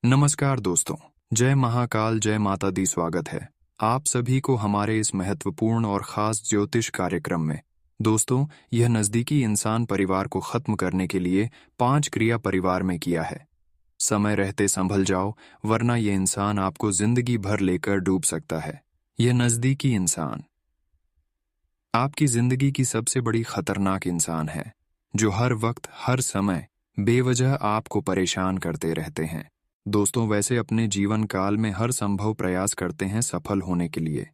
नमस्कार दोस्तों। जय महाकाल, जय माता दी। स्वागत है आप सभी को हमारे इस महत्वपूर्ण और खास ज्योतिष कार्यक्रम में। दोस्तों, यह नज़दीकी इंसान परिवार को खत्म करने के लिए 5 क्रिया परिवार में किया है। समय रहते संभल जाओ, वरना यह इंसान आपको जिंदगी भर लेकर डूब सकता है। यह नज़दीकी इंसान आपकी जिंदगी की सबसे बड़ी खतरनाक इंसान है, जो हर वक्त हर समय बेवजह आपको परेशान करते रहते हैं। दोस्तों, वैसे अपने जीवन काल में हर संभव प्रयास करते हैं सफल होने के लिए,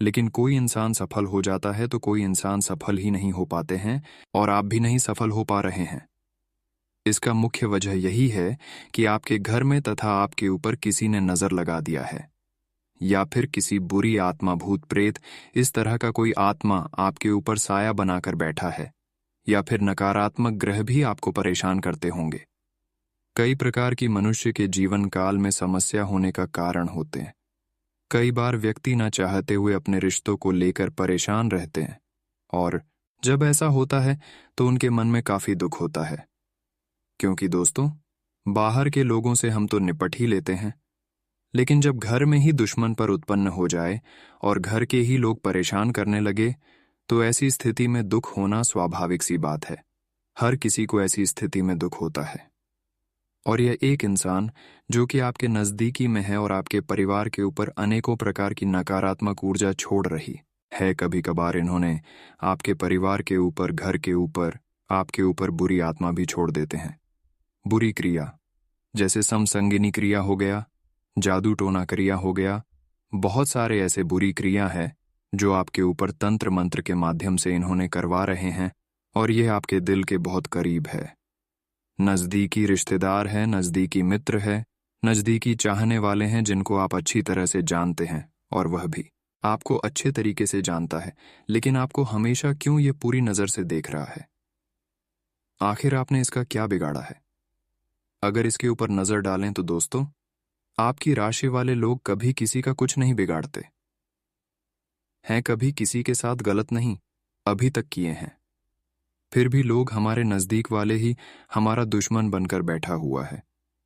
लेकिन कोई इंसान सफल हो जाता है तो कोई इंसान सफल ही नहीं हो पाते हैं, और आप भी नहीं सफल हो पा रहे हैं। इसका मुख्य वजह यही है कि आपके घर में तथा आपके ऊपर किसी ने नजर लगा दिया है, या फिर किसी बुरी आत्मा, भूत प्रेत, इस तरह का कोई आत्मा आपके ऊपर साया बनाकर बैठा है, या फिर नकारात्मक ग्रह भी आपको परेशान करते होंगे। कई प्रकार की मनुष्य के जीवन काल में समस्या होने का कारण होते हैं। कई बार व्यक्ति न चाहते हुए अपने रिश्तों को लेकर परेशान रहते हैं, और जब ऐसा होता है तो उनके मन में काफी दुख होता है। क्योंकि दोस्तों, बाहर के लोगों से हम तो निपट ही लेते हैं, लेकिन जब घर में ही दुश्मन पर उत्पन्न हो जाए और घर के ही लोग परेशान करने लगे, तो ऐसी स्थिति में दुख होना स्वाभाविक सी बात है। हर किसी को ऐसी स्थिति में दुख होता है। और यह एक इंसान जो कि आपके नज़दीकी में है और आपके परिवार के ऊपर अनेकों प्रकार की नकारात्मक ऊर्जा छोड़ रही है। कभी कभार इन्होंने आपके परिवार के ऊपर, घर के ऊपर, आपके ऊपर बुरी आत्मा भी छोड़ देते हैं। बुरी क्रिया जैसे समसंगिनी क्रिया हो गया, जादू टोना क्रिया हो गया, बहुत सारे ऐसे बुरी क्रिया है जो आपके ऊपर तंत्र मंत्र के माध्यम से इन्होंने करवा रहे हैं, और यह आपके दिल के बहुत करीब है। नज़दीकी रिश्तेदार है, नज़दीकी मित्र है, नज़दीकी चाहने वाले हैं जिनको आप अच्छी तरह से जानते हैं, और वह भी आपको अच्छे तरीके से जानता है, लेकिन आपको हमेशा क्यों ये पूरी नज़र से देख रहा है? आखिर आपने इसका क्या बिगाड़ा है? अगर इसके ऊपर नज़र डालें तो दोस्तों, आपकी राशि वाले लोग कभी किसी का कुछ नहीं बिगाड़ते हैं, कभी किसी के साथ गलत नहीं अभी तक किए हैं। फिर भी लोग, हमारे नज़दीक वाले ही हमारा दुश्मन बनकर बैठा हुआ है।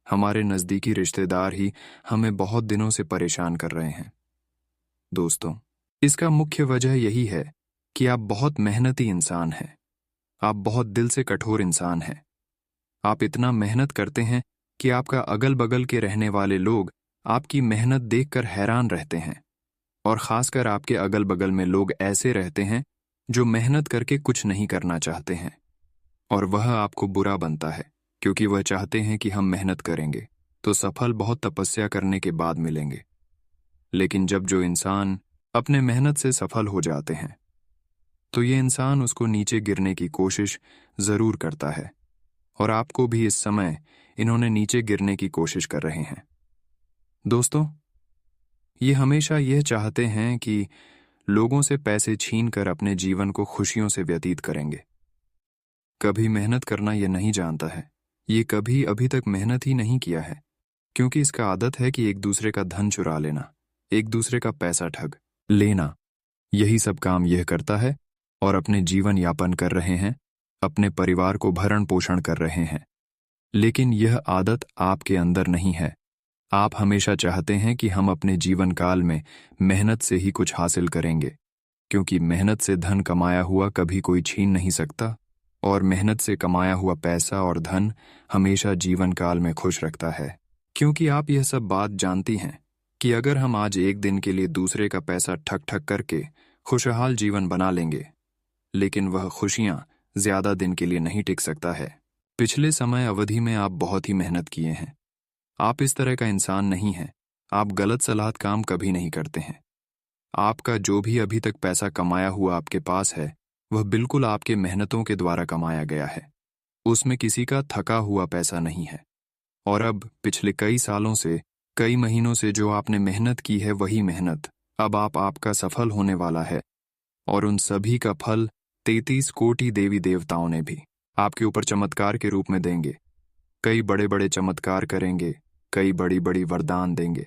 हमारे नज़दीकी रिश्तेदार ही हमें बहुत दिनों से परेशान कर रहे हैं। दोस्तों, इसका मुख्य वजह यही है कि आप बहुत मेहनती इंसान हैं। आप बहुत दिल से कठोर इंसान हैं। आप इतना मेहनत करते हैं कि आपका अगल बगल के रहने वाले लोग आपकी मेहनत देखकर हैरान रहते हैं, और खासकर आपके अगल बगल में लोग ऐसे रहते हैं जो मेहनत करके कुछ नहीं करना चाहते हैं, और वह आपको बुरा बनता है, क्योंकि वह चाहते हैं कि हम मेहनत करेंगे तो सफल बहुत तपस्या करने के बाद मिलेंगे। लेकिन जब जो इंसान अपने मेहनत से सफल हो जाते हैं, तो ये इंसान उसको नीचे गिरने की कोशिश जरूर करता है, और आपको भी इस समय इन्होंने नीचे गिरने की कोशिश कर रहे हैं। दोस्तों, ये हमेशा यह चाहते हैं कि लोगों से पैसे छीनकर अपने जीवन को खुशियों से व्यतीत करेंगे। कभी मेहनत करना यह नहीं जानता है। ये कभी अभी तक मेहनत ही नहीं किया है, क्योंकि इसका आदत है कि एक दूसरे का धन चुरा लेना, एक दूसरे का पैसा ठग लेना, यही सब काम यह करता है, और अपने जीवन यापन कर रहे हैं, अपने परिवार को भरण पोषण कर रहे हैं। लेकिन यह आदत आपके अंदर नहीं है। आप हमेशा चाहते हैं कि हम अपने जीवन काल में मेहनत से ही कुछ हासिल करेंगे, क्योंकि मेहनत से धन कमाया हुआ कभी कोई छीन नहीं सकता, और मेहनत से कमाया हुआ पैसा और धन हमेशा जीवन काल में खुश रखता है। क्योंकि आप यह सब बात जानती हैं कि अगर हम आज एक दिन के लिए दूसरे का पैसा ठग ठग करके खुशहाल जीवन बना लेंगे, लेकिन वह खुशियां ज्यादा दिन के लिए नहीं टिक सकता है। पिछले समय अवधि में आप बहुत ही मेहनत किए हैं। आप इस तरह का इंसान नहीं हैं। आप गलत सलाहत काम कभी नहीं करते हैं। आपका जो भी अभी तक पैसा कमाया हुआ आपके पास है, वह बिल्कुल आपके मेहनतों के द्वारा कमाया गया है। उसमें किसी का थका हुआ पैसा नहीं है। और अब पिछले कई सालों से, कई महीनों से जो आपने मेहनत की है, वही मेहनत अब आपका सफल होने वाला है, और उन सभी का फल 33 कोटि देवी देवताओं ने भी आपके ऊपर चमत्कार के रूप में देंगे। कई बड़े बड़े चमत्कार करेंगे, कई बड़ी बड़ी वरदान देंगे,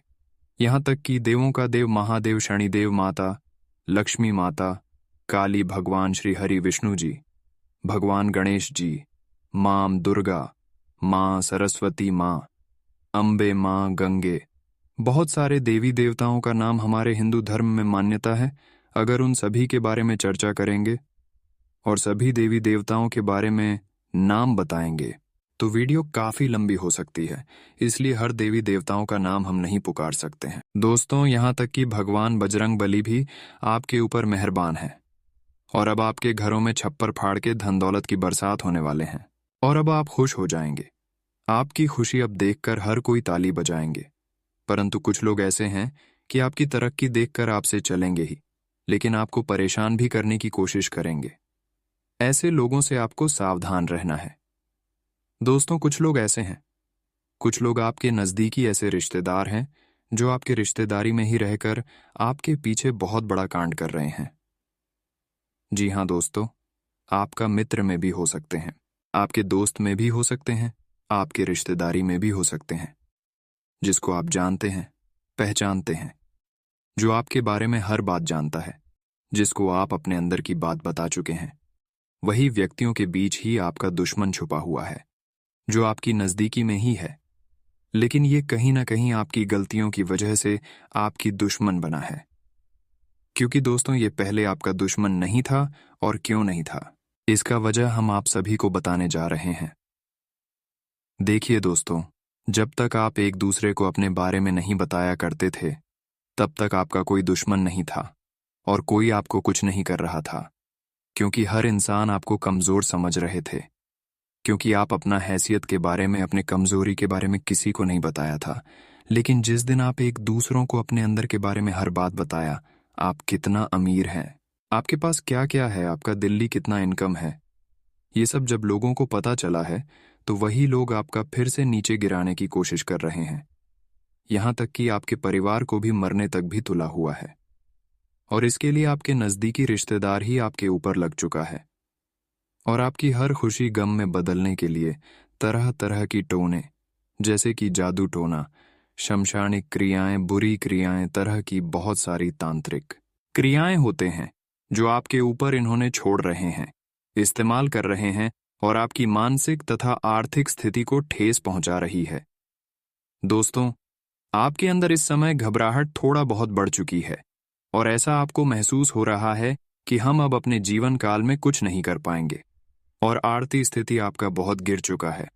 यहाँ तक कि देवों का देव महादेव शनिदेव माता, लक्ष्मी माता, काली, भगवान श्री हरि विष्णु जी, भगवान गणेश जी, मां दुर्गा, मां सरस्वती, मां अम्बे माँ, गंगे, बहुत सारे देवी देवताओं का नाम हमारे हिंदू धर्म में मान्यता है। अगर उन सभी के बारे में चर्चा करेंगे और सभी देवी देवताओं के बारे में नाम बताएंगे तो वीडियो काफी लंबी हो सकती है, इसलिए हर देवी देवताओं का नाम हम नहीं पुकार सकते हैं। दोस्तों, यहाँ तक कि भगवान बजरंग बली भी आपके ऊपर मेहरबान है और अब आपके घरों में छप्पर फाड़ के धन दौलत की बरसात होने वाले हैं और अब आप खुश हो जाएंगे। आपकी खुशी अब देखकर हर कोई ताली बजाएंगे। परंतु कुछ लोग ऐसे हैं कि आपकी तरक्की देखकर आपसे चलेंगे ही, लेकिन आपको परेशान भी करने की कोशिश करेंगे। ऐसे लोगों से आपको सावधान रहना है। दोस्तों, कुछ लोग ऐसे हैं, कुछ लोग आपके नजदीकी ऐसे रिश्तेदार हैं जो आपके रिश्तेदारी में ही रहकर आपके पीछे बहुत बड़ा कांड कर रहे हैं। जी हाँ दोस्तों, आपका मित्र में भी हो सकते हैं, आपके दोस्त में भी हो सकते हैं, आपके रिश्तेदारी में भी हो सकते हैं, जिसको आप जानते हैं, पहचानते हैं, जो आपके बारे में हर बात जानता है, जिसको आप अपने अंदर की बात बता चुके हैं। वही व्यक्तियों के बीच ही आपका दुश्मन छुपा हुआ है, जो आपकी नजदीकी में ही है, लेकिन ये कहीं ना कहीं आपकी गलतियों की वजह से आपकी दुश्मन बना है। क्योंकि दोस्तों, ये पहले आपका दुश्मन नहीं था। और क्यों नहीं था, इसका वजह हम आप सभी को बताने जा रहे हैं। देखिए दोस्तों, जब तक आप एक दूसरे को अपने बारे में नहीं बताया करते थे, तब तक आपका कोई दुश्मन नहीं था और कोई आपको कुछ नहीं कर रहा था, क्योंकि हर इंसान आपको कमजोर समझ रहे थे, क्योंकि आप अपना हैसियत के बारे में, अपने कमजोरी के बारे में किसी को नहीं बताया था। लेकिन जिस दिन आप एक दूसरों को अपने अंदर के बारे में हर बात बताया, आप कितना अमीर हैं, आपके पास क्या क्या है, आपका दिल्ली कितना इनकम है, ये सब जब लोगों को पता चला है तो वही लोग आपका फिर से नीचे गिराने की कोशिश कर रहे हैं। यहां तक कि आपके परिवार को भी मरने तक भी तुला हुआ है और इसके लिए आपके नजदीकी रिश्तेदार ही आपके ऊपर लग चुका है और आपकी हर खुशी गम में बदलने के लिए तरह तरह की टोने, जैसे कि जादू टोना, शमशानिक क्रियाएं, बुरी क्रियाएं, तरह की बहुत सारी तांत्रिक क्रियाएं होते हैं जो आपके ऊपर इन्होंने छोड़ रहे हैं, इस्तेमाल कर रहे हैं और आपकी मानसिक तथा आर्थिक स्थिति को ठेस पहुंचा रही है। दोस्तों, आपके अंदर इस समय घबराहट थोड़ा बहुत बढ़ चुकी है और ऐसा आपको महसूस हो रहा है कि हम अब अपने जीवन काल में कुछ नहीं कर पाएंगे और आर्थिक स्थिति आपका बहुत गिर चुका है।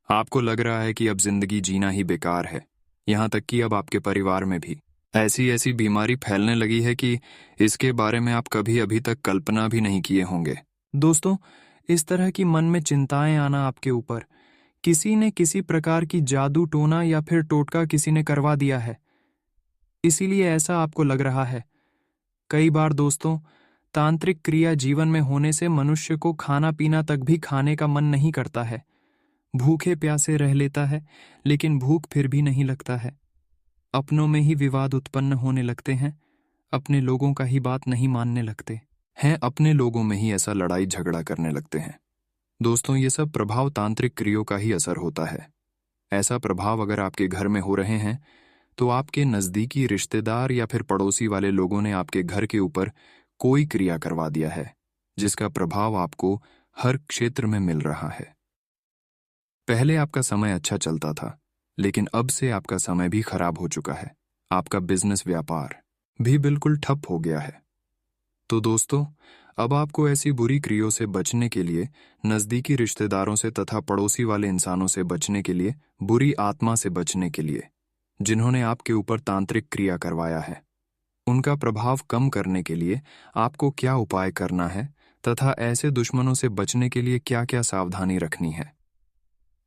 आपको लग रहा है कि अब जिंदगी जीना ही बेकार है। यहाँ तक कि अब आपके परिवार में भी ऐसी ऐसी बीमारी फैलने लगी है कि इसके बारे में आप कभी अभी तक कल्पना भी नहीं किए होंगे। दोस्तों, इस तरह की मन में चिंताएं आना आपके ऊपर, किसी ने किसी प्रकार की जादू टोना या फिर टोटका किसी ने करवा दिया है, इसीलिए ऐसा आपको लग रहा है। कई बार दोस्तों, तांत्रिक क्रिया जीवन में होने से मनुष्य को खाना पीना तक भी खाने का मन नहीं करता है, भूखे प्यासे रह लेता है, लेकिन भूख फिर भी नहीं लगता है। अपनों में ही विवाद उत्पन्न होने लगते हैं, अपने लोगों का ही बात नहीं मानने लगते हैं, अपने लोगों में ही ऐसा लड़ाई झगड़ा करने लगते हैं। दोस्तों, ये सब प्रभाव तांत्रिक क्रियाओं का ही असर होता है। ऐसा प्रभाव अगर आपके घर में हो रहे हैं तो आपके नजदीकी रिश्तेदार या फिर पड़ोसी वाले लोगों ने आपके घर के ऊपर कोई क्रिया करवा दिया है, जिसका प्रभाव आपको हर क्षेत्र में मिल रहा है। पहले आपका समय अच्छा चलता था, लेकिन अब से आपका समय भी खराब हो चुका है। आपका बिजनेस, व्यापार भी बिल्कुल ठप हो गया है। तो दोस्तों, अब आपको ऐसी बुरी क्रियाओं से बचने के लिए, नजदीकी रिश्तेदारों से तथा पड़ोसी वाले इंसानों से बचने के लिए, बुरी आत्मा से बचने के लिए, जिन्होंने आपके ऊपर तांत्रिक क्रिया करवाया है, उनका प्रभाव कम करने के लिए आपको क्या उपाय करना है तथा ऐसे दुश्मनों से बचने के लिए क्या क्या सावधानी रखनी है,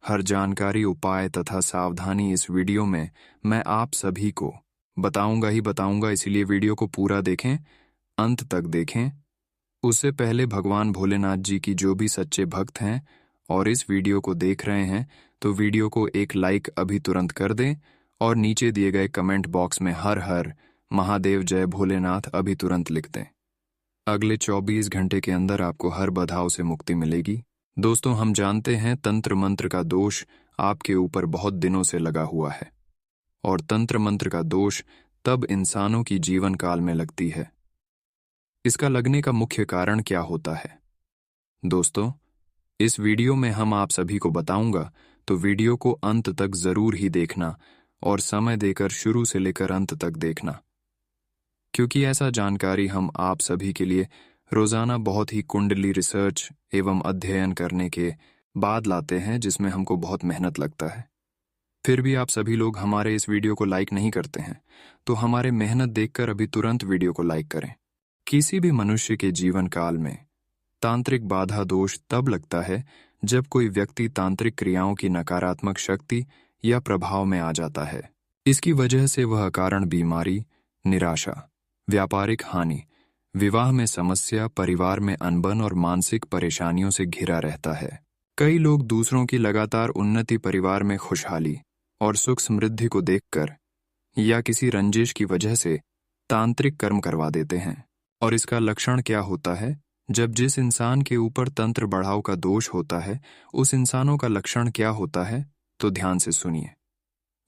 हर जानकारी, उपाय तथा सावधानी इस वीडियो में मैं आप सभी को बताऊंगा ही बताऊंगा। इसीलिए वीडियो को पूरा देखें, अंत तक देखें। उससे पहले भगवान भोलेनाथ जी की जो भी सच्चे भक्त हैं और इस वीडियो को देख रहे हैं, तो वीडियो को एक लाइक अभी तुरंत कर दें और नीचे दिए गए कमेंट बॉक्स में हर हर महादेव जय भोलेनाथ अभी तुरंत लिख दें। अगले 24 घंटे के अंदर आपको हर बाधाओं से मुक्ति मिलेगी। दोस्तों, हम जानते हैं तंत्र मंत्र का दोष आपके ऊपर बहुत दिनों से लगा हुआ है और तंत्र मंत्र का दोष तब इंसानों की जीवन काल में लगती है। इसका लगने का मुख्य कारण क्या होता है? दोस्तों, इस वीडियो में हम आप सभी को बताऊंगा, तो वीडियो को अंत तक जरूर ही देखना और समय देकर शुरू से लेकर अंत तक देखना, क्योंकि ऐसा जानकारी हम आप सभी के लिए रोजाना बहुत ही कुंडली रिसर्च एवं अध्ययन करने के बाद लाते हैं, जिसमें हमको बहुत मेहनत लगता है। फिर भी आप सभी लोग हमारे इस वीडियो को लाइक नहीं करते हैं, तो हमारे मेहनत देखकर अभी तुरंत वीडियो को लाइक करें। किसी भी मनुष्य के जीवन काल में तांत्रिक बाधा दोष तब लगता है जब कोई व्यक्ति तांत्रिक क्रियाओं की नकारात्मक शक्ति या प्रभाव में आ जाता है। इसकी वजह से वह अकारण बीमारी, निराशा, व्यापारिक हानि, विवाह में समस्या, परिवार में अनबन और मानसिक परेशानियों से घिरा रहता है। कई लोग दूसरों की लगातार उन्नति, परिवार में खुशहाली और सुख समृद्धि को देखकर या किसी रंजिश की वजह से तांत्रिक कर्म करवा देते हैं। और इसका लक्षण क्या होता है? जब जिस इंसान के ऊपर तंत्र बढ़ाव का दोष होता है, उस इंसानों का लक्षण क्या होता है, तो ध्यान से सुनिए।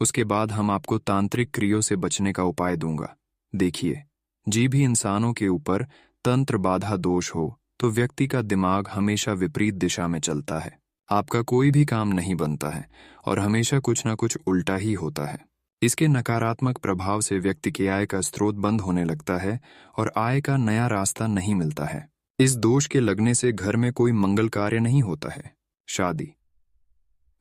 उसके बाद हम आपको तांत्रिक क्रियों से बचने का उपाय दूंगा। देखिए, जी भी इंसानों के ऊपर तंत्र बाधा दोष हो तो व्यक्ति का दिमाग हमेशा विपरीत दिशा में चलता है। आपका कोई भी काम नहीं बनता है और हमेशा कुछ ना कुछ उल्टा ही होता है। इसके नकारात्मक प्रभाव से व्यक्ति की आय का स्रोत बंद होने लगता है और आय का नया रास्ता नहीं मिलता है। इस दोष के लगने से घर में कोई मंगल कार्य नहीं होता है, शादी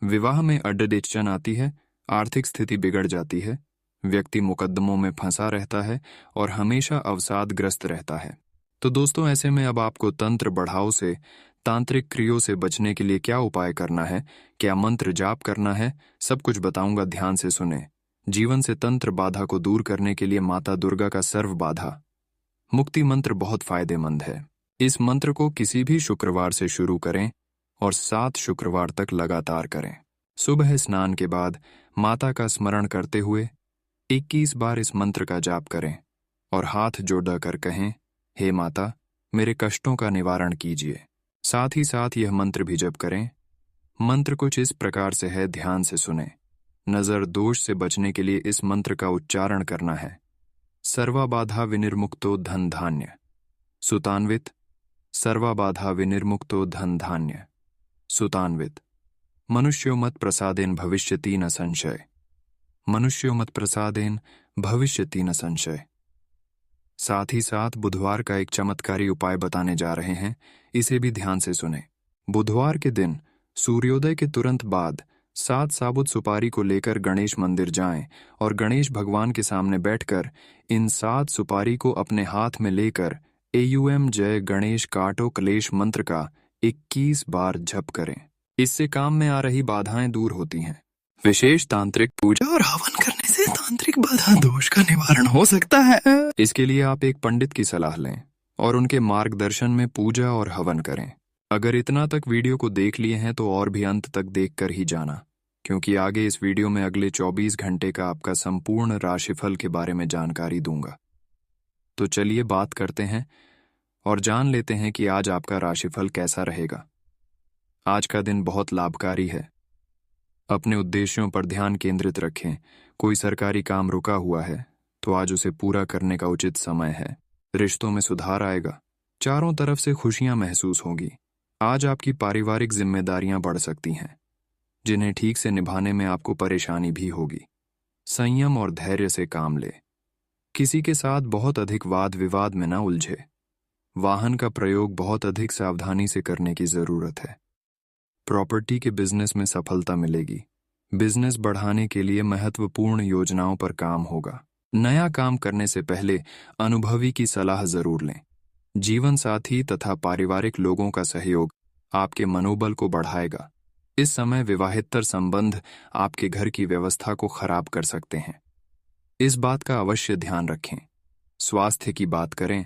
विवाह में अड़चन आती है, आर्थिक स्थिति बिगड़ जाती है, व्यक्ति मुकदमों में फंसा रहता है और हमेशा अवसादग्रस्त रहता है। तो दोस्तों, ऐसे में अब आपको तंत्र बढ़ाव से, तांत्रिक क्रियों से बचने के लिए क्या उपाय करना है, क्या मंत्र जाप करना है, सब कुछ बताऊंगा, ध्यान से सुने। जीवन से तंत्र बाधा को दूर करने के लिए माता दुर्गा का सर्व बाधा मुक्ति मंत्र बहुत फायदेमंद है। इस मंत्र को किसी भी शुक्रवार से शुरू करें और 7 शुक्रवार तक लगातार करें। सुबह स्नान के बाद माता का स्मरण करते हुए 21 बार इस मंत्र का जाप करें और हाथ जोड़कर कहें, हे माता, मेरे कष्टों का निवारण कीजिए। साथ ही साथ यह मंत्र भी जप करें। मंत्र कुछ इस प्रकार से है, ध्यान से सुने। नजर दोष से बचने के लिए इस मंत्र का उच्चारण करना है। सर्वाबाधा विनिर्मुक्तो धन धान्य सुतान्वित, सर्वाबाधा विनिर्मुक्तो धन धान्य सुतान्वित, मनुष्यो मत प्रसादेन भविष्यति न संशय, मनुष्यो मत प्रसादेन भविष्यति न संशय। साथ ही साथ बुधवार का एक चमत्कारी उपाय बताने जा रहे हैं, इसे भी ध्यान से सुने। बुधवार के दिन सूर्योदय के तुरंत बाद 7 साबुत सुपारी को लेकर गणेश मंदिर जाएं और गणेश भगवान के सामने बैठकर इन 7 सुपारी को अपने हाथ में लेकर एयूएम जय गणेश काटो क्लेश मंत्र का 21 बार जप करें। इससे काम में आ रही बाधाएं दूर होती हैं। विशेष तांत्रिक पूजा और हवन करने से तांत्रिक बाधा दोष का निवारण हो सकता है। इसके लिए आप एक पंडित की सलाह लें और उनके मार्गदर्शन में पूजा और हवन करें। अगर इतना तक वीडियो को देख लिए हैं तो और भी अंत तक देखकर ही जाना, क्योंकि आगे इस वीडियो में अगले 24 घंटे का आपका संपूर्ण राशिफल के बारे में जानकारी दूंगा। तो चलिए बात करते हैं और जान लेते हैं कि आज आपका राशिफल कैसा रहेगा। आज का दिन बहुत लाभकारी है। अपने उद्देश्यों पर ध्यान केंद्रित रखें। कोई सरकारी काम रुका हुआ है तो आज उसे पूरा करने का उचित समय है। रिश्तों में सुधार आएगा। चारों तरफ से खुशियां महसूस होगी। आज आपकी पारिवारिक जिम्मेदारियां बढ़ सकती हैं, जिन्हें ठीक से निभाने में आपको परेशानी भी होगी। संयम और धैर्य से काम ले। किसी के साथ बहुत अधिक वाद विवाद में न उलझे। वाहन का प्रयोग बहुत अधिक सावधानी से करने की जरूरत है। प्रॉपर्टी के बिजनेस में सफलता मिलेगी। बिजनेस बढ़ाने के लिए महत्वपूर्ण योजनाओं पर काम होगा। नया काम करने से पहले अनुभवी की सलाह जरूर लें। जीवन साथी तथा पारिवारिक लोगों का सहयोग आपके मनोबल को बढ़ाएगा। इस समय विवाहेतर संबंध आपके घर की व्यवस्था को खराब कर सकते हैं। इस बात का अवश्य ध्यान रखें। स्वास्थ्य की बात करें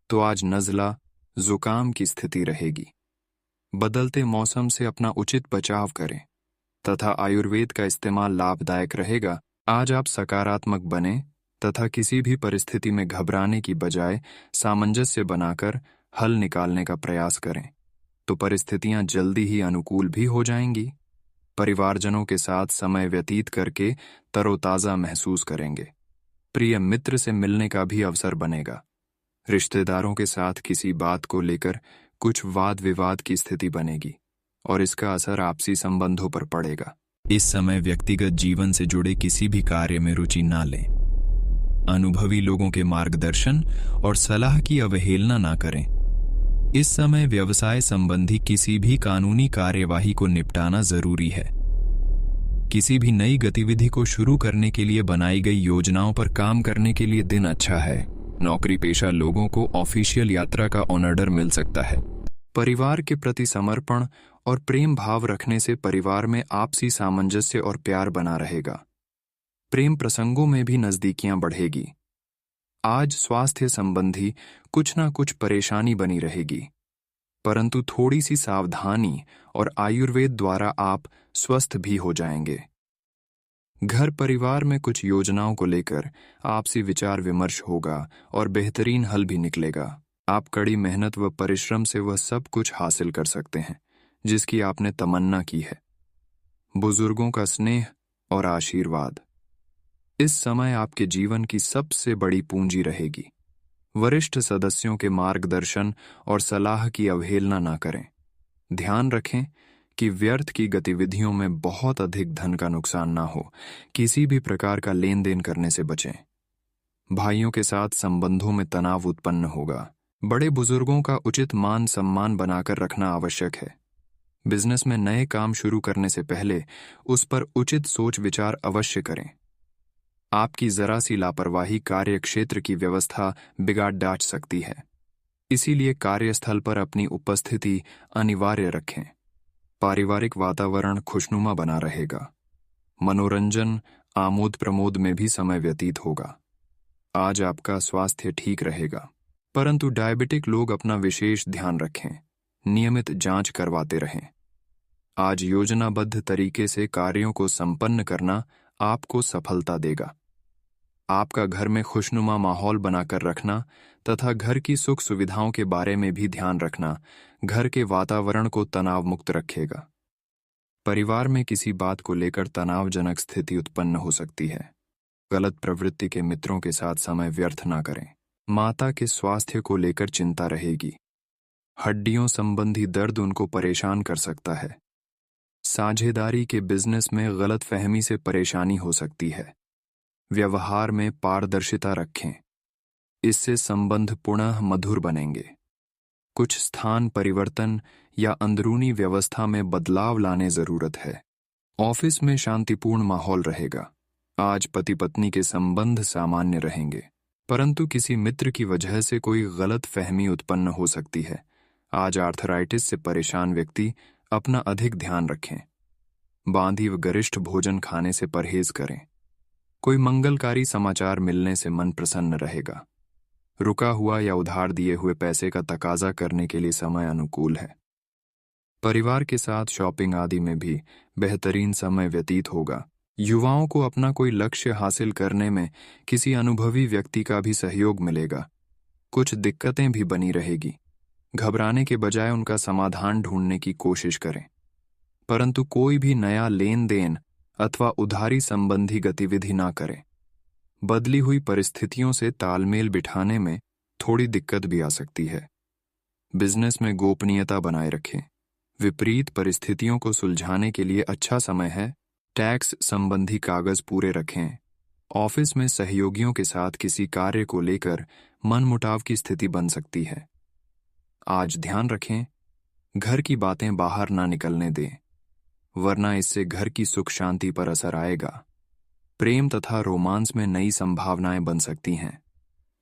तो आज नज़ला, जुकाम की स्थिति रहेगी। बदलते मौसम से अपना उचित बचाव करें तथा आयुर्वेद का इस्तेमाल लाभदायक रहेगा। आज आप सकारात्मक बने तथा किसी भी परिस्थिति में घबराने की बजाय सामंजस्य बनाकर हल निकालने का प्रयास करें, तो परिस्थितियां जल्दी ही अनुकूल भी हो जाएंगी। परिवारजनों के साथ समय व्यतीत करके तरोताजा महसूस करेंगे। प्रिय मित्र से मिलने का भी अवसर बनेगा। रिश्तेदारों के साथ किसी बात को लेकर कुछ वाद विवाद की स्थिति बनेगी और इसका असर आपसी संबंधों पर पड़ेगा। इस समय व्यक्तिगत जीवन से जुड़े किसी भी कार्य में रुचि ना लें। अनुभवी लोगों के मार्गदर्शन और सलाह की अवहेलना ना करें। इस समय व्यवसाय संबंधी किसी भी कानूनी कार्यवाही को निपटाना जरूरी है। किसी भी नई गतिविधि को शुरू करने के लिए बनाई गई योजनाओं पर काम करने के लिए दिन अच्छा है। नौकरी पेशा लोगों को ऑफिशियल यात्रा का ऑर्डर मिल सकता है। परिवार के प्रति समर्पण और प्रेम भाव रखने से परिवार में आपसी सामंजस्य और प्यार बना रहेगा। प्रेम प्रसंगों में भी नजदीकियां बढ़ेगी। आज स्वास्थ्य संबंधी कुछ ना कुछ परेशानी बनी रहेगी, परंतु थोड़ी सी सावधानी और आयुर्वेद द्वारा आप स्वस्थ भी हो जाएंगे। घर परिवार में कुछ योजनाओं को लेकर आपसी विचार विमर्श होगा और बेहतरीन हल भी निकलेगा। आप कड़ी मेहनत व परिश्रम से वह सब कुछ हासिल कर सकते हैं जिसकी आपने तमन्ना की है। बुजुर्गों का स्नेह और आशीर्वाद इस समय आपके जीवन की सबसे बड़ी पूंजी रहेगी। वरिष्ठ सदस्यों के मार्गदर्शन और सलाह की अवहेलना ना करें। ध्यान रखें कि व्यर्थ की गतिविधियों में बहुत अधिक धन का नुकसान ना हो। किसी भी प्रकार का लेन देन करने से बचें। भाइयों के साथ संबंधों में तनाव उत्पन्न होगा। बड़े बुजुर्गों का उचित मान सम्मान बनाकर रखना आवश्यक है। बिजनेस में नए काम शुरू करने से पहले उस पर उचित सोच विचार अवश्य करें। आपकी जरा सी लापरवाही कार्य क्षेत्र की व्यवस्था बिगाड़ डाट सकती है, इसीलिए कार्यस्थल पर अपनी उपस्थिति अनिवार्य रखें। पारिवारिक वातावरण खुशनुमा बना रहेगा। मनोरंजन आमोद प्रमोद में भी समय व्यतीत होगा। आज आपका स्वास्थ्य ठीक रहेगा, परंतु डायबिटिक लोग अपना विशेष ध्यान रखें। नियमित जांच करवाते रहें। आज योजनाबद्ध तरीके से कार्यों को संपन्न करना आपको सफलता देगा। आपका घर में खुशनुमा माहौल बनाकर रखना तथा घर की सुख सुविधाओं के बारे में भी ध्यान रखना घर के वातावरण को तनाव मुक्त रखेगा। परिवार में किसी बात को लेकर तनावजनक स्थिति उत्पन्न हो सकती है। गलत प्रवृत्ति के मित्रों के साथ समय व्यर्थ ना करें। माता के स्वास्थ्य को लेकर चिंता रहेगी। हड्डियों संबंधी दर्द उनको परेशान कर सकता है। साझेदारी के बिजनेस में गलतफहमी से परेशानी हो सकती है। व्यवहार में पारदर्शिता रखें, इससे संबंध पुनः मधुर बनेंगे। कुछ स्थान परिवर्तन या अंदरूनी व्यवस्था में बदलाव लाने जरूरत है। ऑफिस में शांतिपूर्ण माहौल रहेगा। आज पति पत्नी के संबंध सामान्य रहेंगे, परंतु किसी मित्र की वजह से कोई गलत फहमी उत्पन्न हो सकती है। आज आर्थराइटिस से परेशान व्यक्ति अपना अधिक ध्यान रखें। बांधी व गरिष्ठ भोजन खाने से परहेज करें। कोई मंगलकारी समाचार मिलने से मन प्रसन्न रहेगा। रुका हुआ या उधार दिए हुए पैसे का तकाजा करने के लिए समय अनुकूल है। परिवार के साथ शॉपिंग आदि में भी बेहतरीन समय व्यतीत होगा। युवाओं को अपना कोई लक्ष्य हासिल करने में किसी अनुभवी व्यक्ति का भी सहयोग मिलेगा। कुछ दिक्कतें भी बनी रहेगी। घबराने के बजाय उनका समाधान ढूंढने की कोशिश करें, परंतु कोई भी नया लेन देन अथवा उधारी संबंधी गतिविधि ना करें। बदली हुई परिस्थितियों से तालमेल बिठाने में थोड़ी दिक्कत भी आ सकती है। बिजनेस में गोपनीयता बनाए रखें। विपरीत परिस्थितियों को सुलझाने के लिए अच्छा समय है। टैक्स संबंधी कागज पूरे रखें। ऑफिस में सहयोगियों के साथ किसी कार्य को लेकर मनमुटाव की स्थिति बन सकती है। आज ध्यान रखें, घर की बातें बाहर ना निकलने दें, वरना इससे घर की सुख शांति पर असर आएगा। प्रेम तथा रोमांस में नई संभावनाएं बन सकती हैं।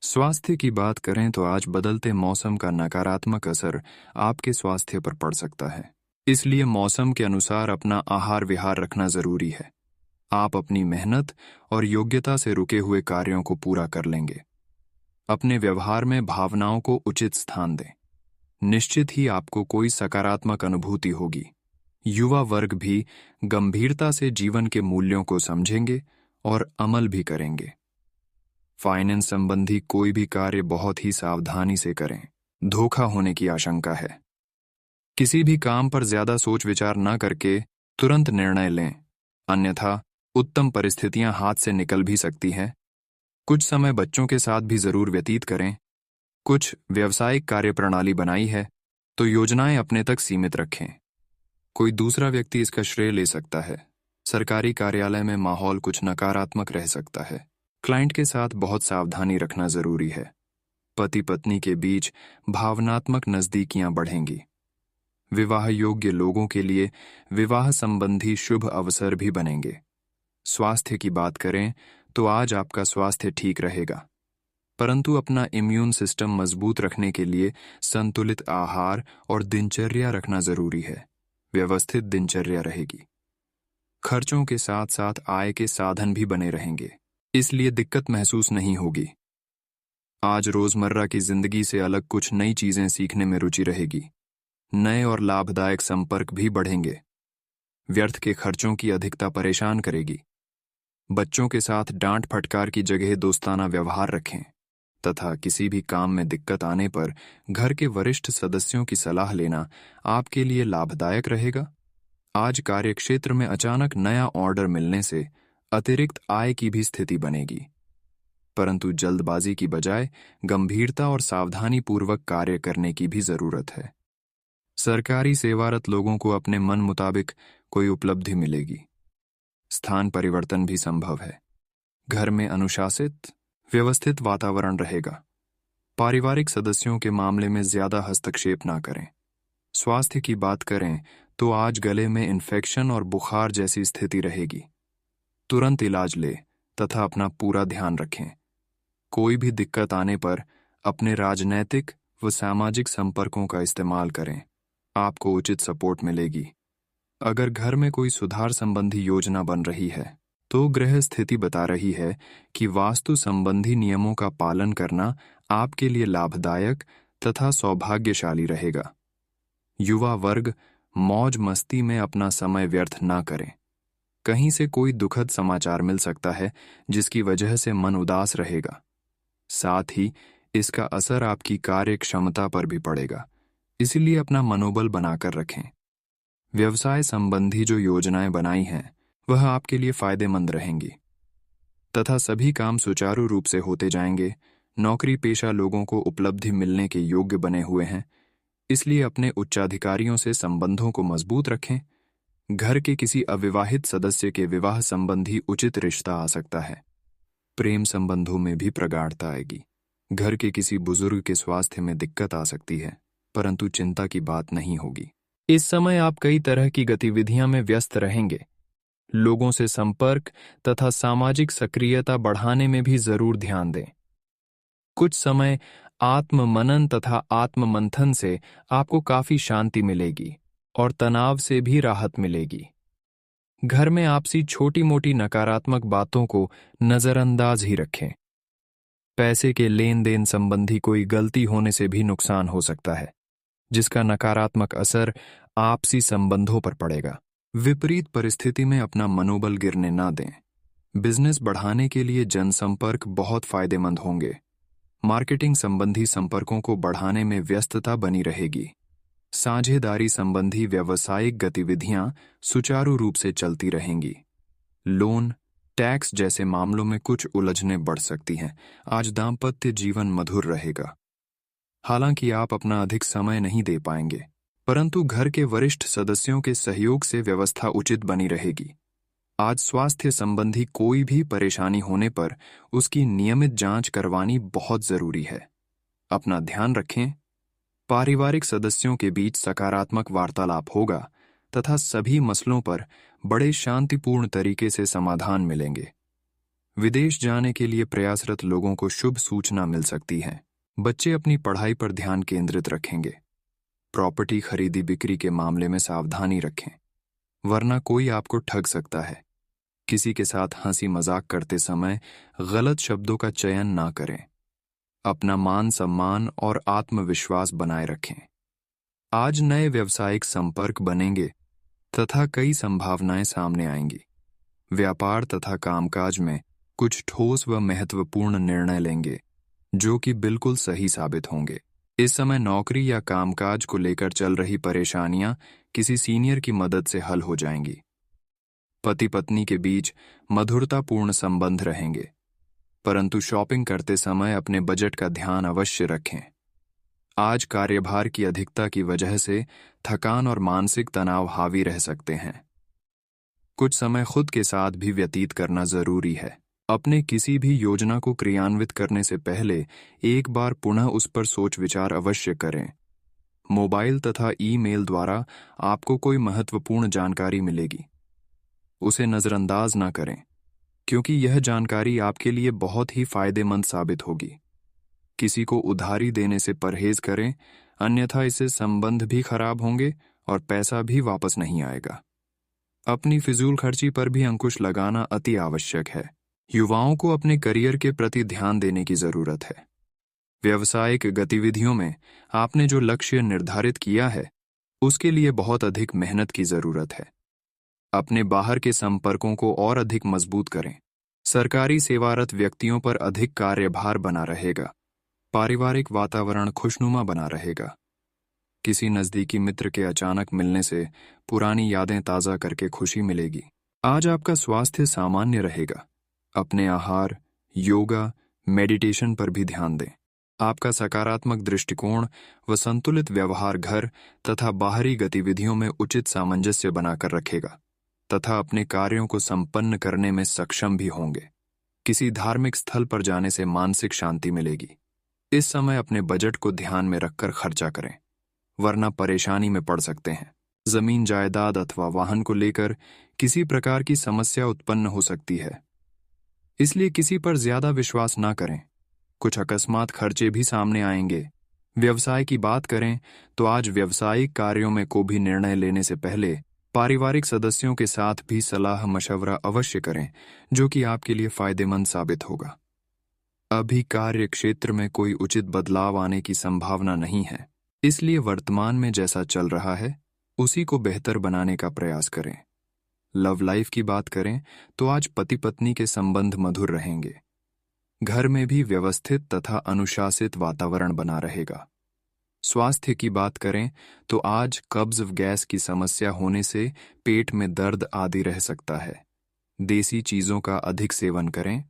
स्वास्थ्य की बात करें तो आज बदलते मौसम का नकारात्मक असर आपके स्वास्थ्य पर पड़ सकता है, इसलिए मौसम के अनुसार अपना आहार विहार रखना जरूरी है। आप अपनी मेहनत और योग्यता से रुके हुए कार्यों को पूरा कर लेंगे। अपने व्यवहार में भावनाओं को उचित स्थान दें। निश्चित ही आपको कोई सकारात्मक अनुभूति होगी। युवा वर्ग भी गंभीरता से जीवन के मूल्यों को समझेंगे और अमल भी करेंगे। फाइनेंस संबंधी कोई भी कार्य बहुत ही सावधानी से करें, धोखा होने की आशंका है। किसी भी काम पर ज्यादा सोच विचार न करके तुरंत निर्णय लें, अन्यथा उत्तम परिस्थितियां हाथ से निकल भी सकती हैं। कुछ समय बच्चों के साथ भी जरूर व्यतीत करें। कुछ व्यावसायिक कार्यप्रणाली बनाई है तो योजनाएं अपने तक सीमित रखें। कोई दूसरा व्यक्ति इसका श्रेय ले सकता है, सरकारी कार्यालय में माहौल कुछ नकारात्मक रह सकता है। क्लाइंट के साथ बहुत सावधानी रखना जरूरी है। पति पत्नी के बीच भावनात्मक नजदीकियां बढ़ेंगी। विवाह योग्य लोगों के लिए विवाह संबंधी शुभ अवसर भी बनेंगे। स्वास्थ्य की बात करें तो आज आपका स्वास्थ्य ठीक रहेगा, परंतु अपना इम्यून सिस्टम मजबूत रखने के लिए संतुलित आहार और दिनचर्या रखना जरूरी है। व्यवस्थित दिनचर्या रहेगी। खर्चों के साथ साथ आय के साधन भी बने रहेंगे, इसलिए दिक्कत महसूस नहीं होगी। आज रोजमर्रा की जिंदगी से अलग कुछ नई चीजें सीखने में रुचि रहेगी। नए और लाभदायक संपर्क भी बढ़ेंगे। व्यर्थ के खर्चों की अधिकता परेशान करेगी। बच्चों के साथ डांट फटकार की जगह दोस्ताना व्यवहार रखें तथा किसी भी काम में दिक्कत आने पर घर के वरिष्ठ सदस्यों की सलाह लेना आपके लिए लाभदायक रहेगा। आज कार्यक्षेत्र में अचानक नया ऑर्डर मिलने से अतिरिक्त आय की भी स्थिति बनेगी, परंतु जल्दबाजी की बजाय गंभीरता और सावधानीपूर्वक कार्य करने की भी जरूरत है। सरकारी सेवारत लोगों को अपने मन मुताबिक कोई उपलब्धि मिलेगी। स्थान परिवर्तन भी संभव है। घर में अनुशासित, व्यवस्थित वातावरण रहेगा। पारिवारिक सदस्यों के मामले में ज्यादा हस्तक्षेप ना करें। स्वास्थ्य की बात करें तो आज गले में इन्फेक्शन और बुखार जैसी स्थिति रहेगी। तुरंत इलाज ले तथा अपना पूरा ध्यान रखें। कोई भी दिक्कत आने पर अपने राजनैतिक व सामाजिक संपर्कों का इस्तेमाल करें, आपको उचित सपोर्ट मिलेगी। अगर घर में कोई सुधार संबंधी योजना बन रही है तो ग्रह स्थिति बता रही है कि वास्तु संबंधी नियमों का पालन करना आपके लिए लाभदायक तथा सौभाग्यशाली रहेगा। युवा वर्ग मौज मस्ती में अपना समय व्यर्थ ना करें। कहीं से कोई दुखद समाचार मिल सकता है जिसकी वजह से मन उदास रहेगा। साथ ही इसका असर आपकी कार्य क्षमता पर भी पड़ेगा, इसलिए अपना मनोबल बनाकर रखें। व्यवसाय संबंधी जो योजनाएं बनाई हैं वह आपके लिए फायदेमंद रहेंगी तथा सभी काम सुचारू रूप से होते जाएंगे। नौकरी पेशा लोगों को उपलब्धि मिलने के योग्य बने हुए हैं, इसलिए अपने उच्चाधिकारियों से संबंधों को मजबूत रखें। घर के किसी अविवाहित सदस्य के विवाह संबंधी उचित रिश्ता आ सकता है। प्रेम संबंधों में भी प्रगाढ़ता आएगी। घर के किसी बुजुर्ग के स्वास्थ्य में दिक्कत आ सकती है, परंतु चिंता की बात नहीं होगी। इस समय आप कई तरह की गतिविधियां में व्यस्त रहेंगे। लोगों से संपर्क तथा सामाजिक सक्रियता बढ़ाने में भी जरूर ध्यान दें। कुछ समय आत्म मनन तथा आत्म मंथन से आपको काफी शांति मिलेगी और तनाव से भी राहत मिलेगी। घर में आपसी छोटी मोटी नकारात्मक बातों को नजरअंदाज ही रखें। पैसे के लेन देन संबंधी कोई गलती होने से भी नुकसान हो सकता है, जिसका नकारात्मक असर आपसी संबंधों पर पड़ेगा। विपरीत परिस्थिति में अपना मनोबल गिरने ना दें। बिजनेस बढ़ाने के लिए जनसंपर्क बहुत फायदेमंद होंगे। मार्केटिंग संबंधी संपर्कों को बढ़ाने में व्यस्तता बनी रहेगी। साझेदारी संबंधी व्यावसायिक गतिविधियां सुचारू रूप से चलती रहेंगी। लोन, टैक्स जैसे मामलों में कुछ उलझनें बढ़ सकती हैं। आज दाम्पत्य जीवन मधुर रहेगा। हालांकि आप अपना अधिक समय नहीं दे पाएंगे, परंतु घर के वरिष्ठ सदस्यों के सहयोग से व्यवस्था उचित बनी रहेगी। आज स्वास्थ्य संबंधी कोई भी परेशानी होने पर उसकी नियमित जांच करवानी बहुत जरूरी है। अपना ध्यान रखें। पारिवारिक सदस्यों के बीच सकारात्मक वार्तालाप होगा तथा सभी मसलों पर बड़े शांतिपूर्ण तरीके से समाधान मिलेंगे। विदेश जाने के लिए प्रयासरत लोगों को शुभ सूचना मिल सकती है। बच्चे अपनी पढ़ाई पर ध्यान केंद्रित रखेंगे। प्रॉपर्टी खरीदी बिक्री के मामले में सावधानी रखें, वरना कोई आपको ठग सकता है। किसी के साथ हंसी मजाक करते समय गलत शब्दों का चयन ना करें। अपना मान सम्मान और आत्मविश्वास बनाए रखें। आज नए व्यावसायिक संपर्क बनेंगे तथा कई संभावनाएं सामने आएंगी। व्यापार तथा कामकाज में कुछ ठोस व महत्वपूर्ण निर्णय लेंगे जो कि बिल्कुल सही साबित होंगे। इस समय नौकरी या कामकाज को लेकर चल रही परेशानियां किसी सीनियर की मदद से हल हो जाएंगी। पति पत्नी के बीच मधुरतापूर्ण संबंध रहेंगे, परंतु शॉपिंग करते समय अपने बजट का ध्यान अवश्य रखें। आज कार्यभार की अधिकता की वजह से थकान और मानसिक तनाव हावी रह सकते हैं। कुछ समय खुद के साथ भी व्यतीत करना जरूरी है। अपने किसी भी योजना को क्रियान्वित करने से पहले एक बार पुनः उस पर सोच विचार अवश्य करें। मोबाइल तथा ईमेल द्वारा आपको कोई महत्वपूर्ण जानकारी मिलेगी, उसे नजरअंदाज ना करें, क्योंकि यह जानकारी आपके लिए बहुत ही फायदेमंद साबित होगी। किसी को उधारी देने से परहेज करें, अन्यथा इससे संबंध भी खराब होंगे और पैसा भी वापस नहीं आएगा। अपनी फिजूल खर्ची पर भी अंकुश लगाना अति आवश्यक है। युवाओं को अपने करियर के प्रति ध्यान देने की जरूरत है। व्यावसायिक गतिविधियों में आपने जो लक्ष्य निर्धारित किया है, उसके लिए बहुत अधिक मेहनत की जरूरत है। अपने बाहर के संपर्कों को और अधिक मजबूत करें। सरकारी सेवारत व्यक्तियों पर अधिक कार्यभार बना रहेगा। पारिवारिक वातावरण खुशनुमा बना रहेगा। किसी नज़दीकी मित्र के अचानक मिलने से पुरानी यादें ताज़ा करके खुशी मिलेगी। आज आपका स्वास्थ्य सामान्य रहेगा। अपने आहार, योगा, मेडिटेशन पर भी ध्यान दें। आपका सकारात्मक दृष्टिकोण व संतुलित व्यवहार घर तथा बाहरी गतिविधियों में उचित सामंजस्य बनाकर रखेगा तथा अपने कार्यों को संपन्न करने में सक्षम भी होंगे। किसी धार्मिक स्थल पर जाने से मानसिक शांति मिलेगी। इस समय अपने बजट को ध्यान में रखकर खर्चा करें, वरना परेशानी में पड़ सकते हैं। जमीन जायदाद अथवा वाहन को लेकर किसी प्रकार की समस्या उत्पन्न हो सकती है, इसलिए किसी पर ज्यादा विश्वास ना करें। कुछ अकस्मात खर्चे भी सामने आएंगे। व्यवसाय की बात करें तो आज व्यावसायिक कार्यों में कोई भी निर्णय लेने से पहले पारिवारिक सदस्यों के साथ भी सलाह मशवरा अवश्य करें, जो कि आपके लिए फायदेमंद साबित होगा। अभी कार्य क्षेत्र में कोई उचित बदलाव आने की संभावना नहीं है, इसलिए वर्तमान में जैसा चल रहा है उसी को बेहतर बनाने का प्रयास करें। लव लाइफ की बात करें तो आज पति पत्नी के संबंध मधुर रहेंगे। घर में भी व्यवस्थित तथा अनुशासित वातावरण बना रहेगा। स्वास्थ्य की बात करें तो आज कब्ज व गैस की समस्या होने से पेट में दर्द आदि रह सकता है। देसी चीजों का अधिक सेवन करें।